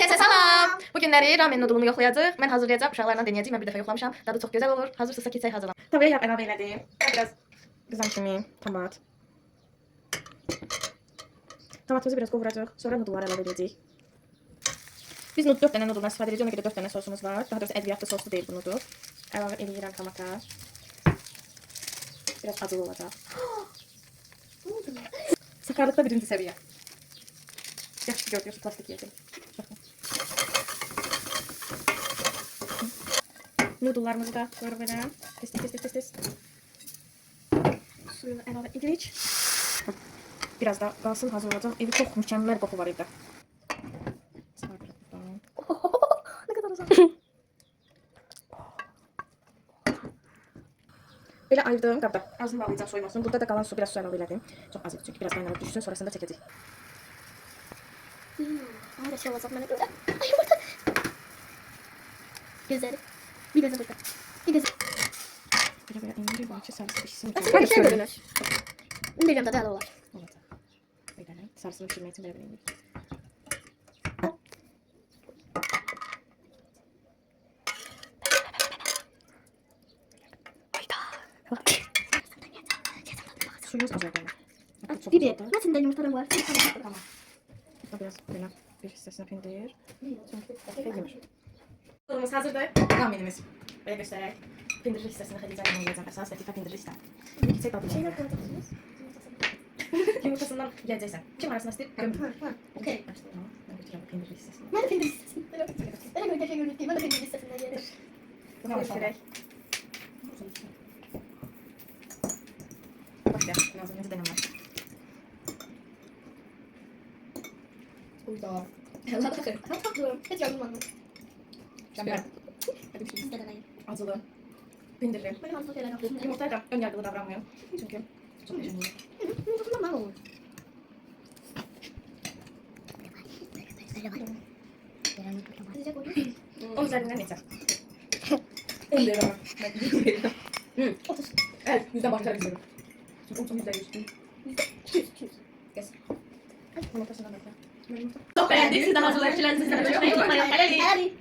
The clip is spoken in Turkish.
Herkese salam. Bu günləri ramen nudulumu yoxlayacağıq. Mən hazırlayacağam, uşaqlarla denəyəcəyik. Mən bir dəfə yoxlamışam. Dadı çox gözəl olur. Hazırsınızsa keçək hazırlan. Tavaya əlavə elədim. Biraz qızan kimi tomat. Tomatımızı biraz qovuracağıq. Sonra nudulları əlavə edəcəyik. Biz 4 dənə nuduldan istifadə edəcəyik. Ona görə 4 dənə sosumuz var. Daha doğrusu ədviyyatlı soslu deyil bu nudul. Əlavə edirəm tomata. Biraz acılı olacaq. Sakarlıqda birinci səviyyə. Yaxşı gördünüz, plastik yedim. Nudullarımızı da koyuruq belə. Tez. Suyunu əlavə edirik. Biraz da qalsın, hazır olacaq. Evi çox mükəmməl qoxu var evdə. Ne kadar uzak. Belə ayırdım qabda. Ağzını bağlayacağım soymasın. Burada da qalan su, biraz su əlavə elədim. Çox az idi çünki biraz qaynanıb düşsün, sonrasında çəkəcək. Daha da şey olacak bana göre. Ay yumurta. Gözleri. Bir gözü burada. Bir gözü. Belə indiriyorum ki, sarısı pişsin. Aslında bir şey görünür. Bilmiyorum da değerli olur. Evet. Belə sarısını pişirmək üçün belə indirik. Suyumuz az oldu. Biber. Nasıl da yumurtalarım var? Tamam. Biraz böyle bir hissesine pendir. Pendir. Nudulumuz hazırdır. Ramenimiz. Böyle göstererek. Pendirli hissesini Hadice'ye yiyeceğim. Esas dakika pendirli hissem. Yüksek tadlı. Şeyler koyacaksınız. Yumurtasından geleceksin. Kim arasında isteyip gömür. Okey. Ben götürüyorum pendirli hissesini. Ben de peynir listesinde. Ben de böyle gerçek görünüp değil. Ben de peynir listesinde yerim. Buna göstererek. Bak ya. Malzememizi denem var. Uyda. Allah bakın. Ben tatlım. Hiç yorulmadım. Şampiyon. Hadi bir şey. Siz de deneyin. Acılı. Pendirli. Böyle hamza şeyler yaptım. Yumurtaya da ön yargılı davranmıyorum. Çünkü çok önemli. Yumurtasından mal olur. Sıcak olur. O üzerinden yeter. 10 lira var. 30. Evet, yüzden başlar güzelim. Çünkü 30 %100. 200. Kes. Yumurtasından bekle. Çok beğendik. Siz de hazırlayıp çileğinizi izlemeyi unutmayın. Hadi. Hadi.